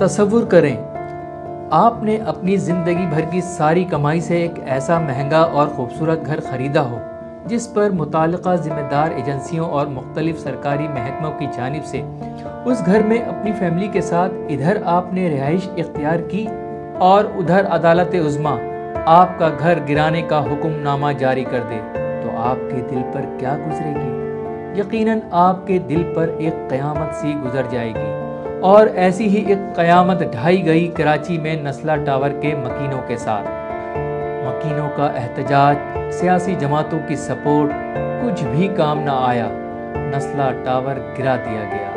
تصور کریں آپ نے اپنی زندگی بھر کی ساری کمائی سے ایک ایسا مہنگا اور خوبصورت گھر خریدا ہو جس پر متعلقہ ذمہ دار ایجنسیوں اور مختلف سرکاری محکموں کی جانب سے اس گھر میں اپنی فیملی کے ساتھ ادھر آپ نے رہائش اختیار کی اور ادھر عدالت عظمیٰ آپ کا گھر گرانے کا حکم نامہ جاری کر دے تو آپ کے دل پر کیا گزرے گی؟ یقیناً آپ کے دل پر ایک قیامت سی گزر جائے گی۔ اور ایسی ہی ایک قیامت ڈھائی گئی کراچی میں نسلہ ٹاور کے مکینوں کے ساتھ۔ مکینوں کا احتجاج، سیاسی جماعتوں کی سپورٹ کچھ بھی کام نہ آیا، نسلہ ٹاور گرا دیا گیا۔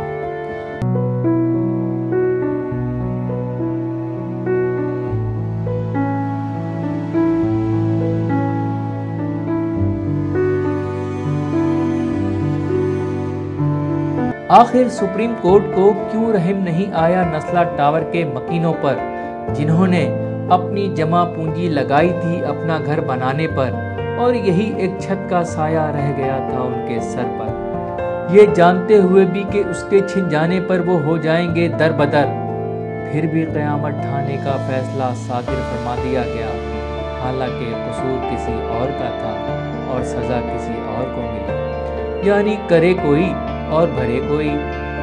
آخر سپریم کورٹ کو کیوں رحم نہیں آیا نسلہ ٹاور کے مکینوں پر جنہوں نے اپنی جمع پونجی لگائی تھی اپنا گھر بنانے پر اور یہی ایک چھت کا سایہ رہ گیا تھا ان کے سر پر، یہ جانتے ہوئے بھی کہ اس کے چھن جانے پر وہ ہو جائیں گے در بدر، پھر بھی قیامت ڈھانے کا فیصلہ صادر فرما دیا گیا، حالانکہ قصور کسی اور کا تھا اور سزا کسی اور کو ملی، یعنی کرے کوئی اور بھرے کوئی۔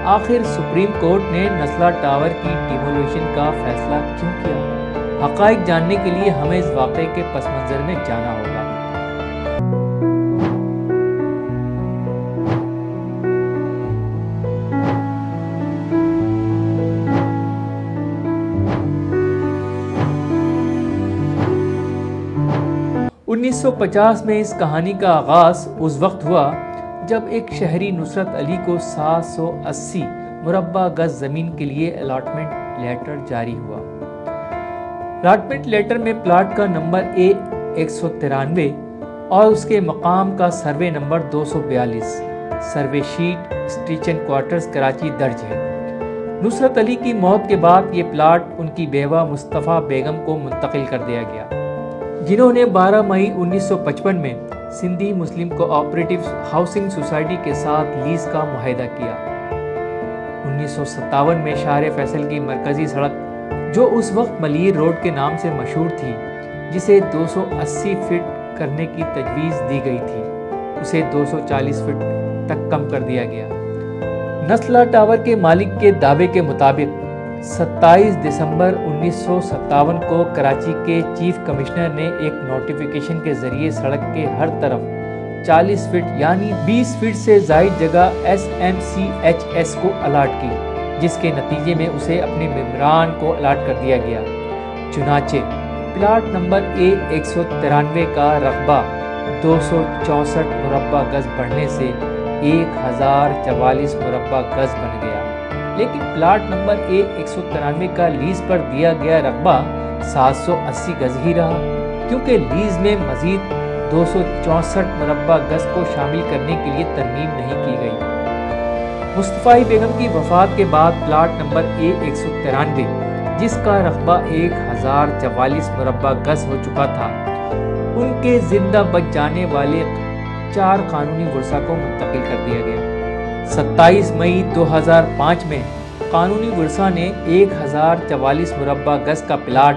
آخر سپریم کورٹ نے نسلہ ٹاور کی ڈیمولیشن کا فیصلہ کیوں کیا؟ حقائق جاننے کے لیے ہمیں اس واقعے کے پس منظر میں جانا ہوگا۔ انیس سو 50 میں اس کہانی کا آغاز اس وقت ہوا جب ایک شہری نصرت علی کو 780 مربع گز زمین کے لیے الاٹمنٹ لیٹر جاری ہوا۔ الاٹمنٹ لیٹر میں پلاٹ کا نمبر A193 اور اس کے مقام کا survey number 242 survey sheet station quarters Karachi درج ہے۔ نصرت علی کی موت کے بعد یہ پلاٹ ان کی بیوہ مصطفیٰ بیگم کو منتقل کر دیا گیا، جنہوں نے 12 مئی 1955 میں سندھی مسلم کوآپریٹو ہاؤسنگ سوسائٹی کے ساتھ لیز کا معاہدہ کیا۔ 1957 میں شاہر فیصل کی مرکزی سڑک جو اس وقت ملیر روڈ کے نام سے مشہور تھی، جسے 280 فٹ کرنے کی تجویز دی گئی تھی، اسے 240 فٹ تک کم کر دیا گیا۔ نسلہ ٹاور کے مالک کے دعوے کے مطابق 27 دسمبر 1957 کو کراچی کے چیف کمشنر نے ایک نوٹیفیکیشن کے ذریعے سڑک کے ہر طرف 40 فٹ یعنی 20 فٹ سے زائد جگہ SMCHS کو الاٹ کی، جس کے نتیجے میں اسے اپنے ممبران کو الاٹ کر دیا گیا۔ چنانچہ پلاٹ نمبر A193 کا رقبہ 264 مربع گز بڑھنے سے 1044 مربع گز بن گیا، لیکن پلاٹ نمبر A193 کا لیز پر دیا گیا رقبہ 780 گز ہی رہا، کیونکہ لیز میں مزید 264 مربع گز کو شامل کرنے کے لیے ترمیم نہیں کی گئی۔ مصطفیٰ بیگم کی وفات کے بعد پلاٹ نمبر A193 جس کا رقبہ 1044 مربع گز ہو چکا تھا، ان کے زندہ بچ جانے والے 4 قانونی ورثاء کو منتقل کر دیا گیا۔ 27 مئی 2005 میں قانونی ورثاء نے 1044 مربع گز کا پلاٹ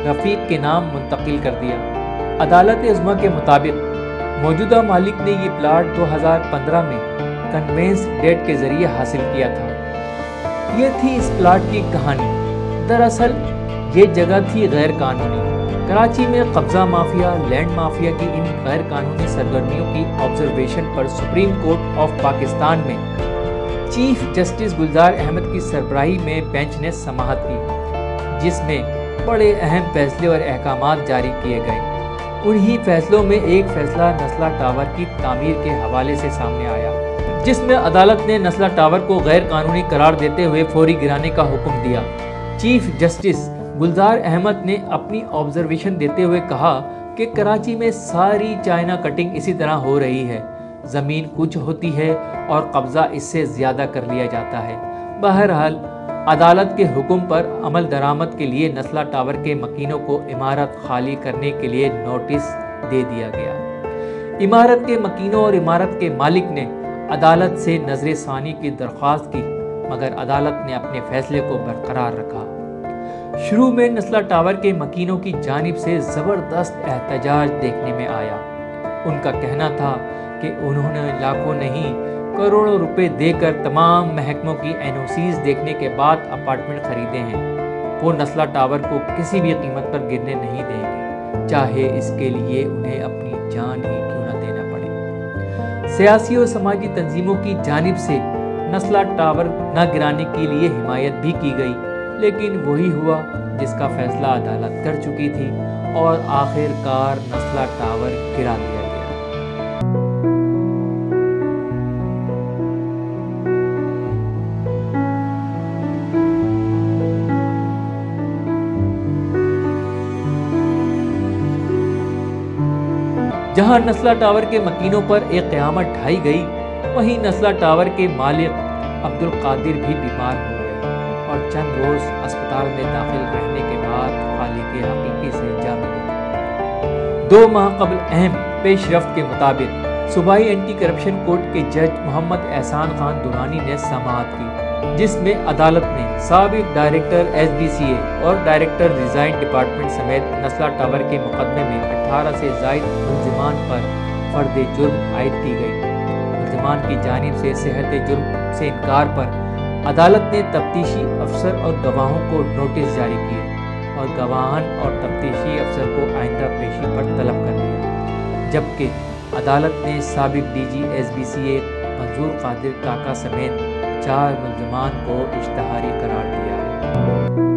رفیق کے نام منتقل کر دیا۔ عدالت عظمیٰ کے مطابق موجودہ مالک نے یہ پلاٹ 2015 میں کنوینس ڈیٹ کے ذریعے حاصل کیا تھا۔ یہ تھی اس پلاٹ کی کہانی۔ دراصل یہ جگہ تھی غیر قانونی۔ کراچی میں قبضہ مافیا، لینڈ مافیا کی ان غیر قانونی سرگرمیوں کی observation per supreme court of Pakistan میں چیف جسٹس گلزار احمد کی سربراہی میں بینچ نے سماعت کی، جس میں بڑے اہم فیصلے اور احکامات جاری کیے گئے۔ انہی فیصلوں میں ایک فیصلہ نسلہ ٹاور کی تعمیر کے حوالے سے سامنے آیا، جس میں عدالت نے نسلہ ٹاور کو غیر قانونی قرار دیتے ہوئے فوری گرانے کا حکم دیا۔ چیف جسٹس گلزار احمد نے اپنی آبزرویشن دیتے ہوئے کہا کہ کراچی میں ساری چائنا کٹنگ اسی طرح ہو رہی ہے، زمین کچھ ہوتی ہے اور قبضہ اس سے زیادہ کر لیا جاتا ہے۔ بہرحال عدالت کے حکم پر عمل درآمد کے لیے نسلہ ٹاور کے مکینوں کو عمارت خالی کرنے کے لیے نوٹس دے دیا گیا۔ عمارت کے مکینوں اور عمارت کے مالک نے عدالت سے نظر ثانی کی درخواست کی، مگر عدالت نے اپنے فیصلے کو برقرار رکھا۔ شروع میں نسلہ ٹاور کے مکینوں کی جانب سے زبردست احتجاج دیکھنے میں آیا۔ ان کا کہنا تھا کہ انہوں نے لاکھوں نہیں کروڑوں روپے دے کر تمام محکموں کی NOCs دیکھنے کے بعد اپارٹمنٹ خریدے ہیں۔ وہ نسلہ ٹاور کو کسی بھی قیمت پر گرنے نہیں دیں گے، چاہے اس کے لیے انہیں اپنی جان ہی کیوں نہ دینا پڑے۔ سیاسی اور سماجی تنظیموں کی جانب سے نسلہ ٹاور نہ گرانے کے لیے حمایت بھی کی گئی، لیکن وہی ہوا جس کا فیصلہ عدالت کر چکی تھی اور آخر کار نسلہ ٹاور گرا دیا گیا۔ جہاں نسلہ ٹاور کے مکینوں پر ایک قیامت ڈھائی گئی، وہیں نسلہ ٹاور کے مالک عبدالقادر بھی بیمار ہو گئے اور چند روز اسپتال میں داخل رہنے کے بعد خالق حقیقی سے جا ملے۔ 2 ماہ قبل اہم پیش رفت کے مطابق صوبائی اینٹی کرپشن کورٹ کے جج محمد احسان خان درانی نے سماعت کی، جس میں عدالت نے سابق ڈائریکٹر SBCA اور ڈائریکٹر ڈیزائن ڈپارٹمنٹ سمیت نسلہ ٹاور کے مقدمے میں 18 سے زائد ملزمان پر فرد جرم عائد کی گئی۔ ملزمان کی جانب سے صحت جرم سے انکار پر عدالت نے تفتیشی افسر اور گواہوں کو نوٹس جاری کیے اور گواہان اور تفتیشی افسر کو آئندہ پیشی پر طلب کر لیا، جبکہ عدالت نے سابق DG SBCA منظور قادر کاکا سمیت 4 ملزمان کو اشتہاری قرار دیا ہے۔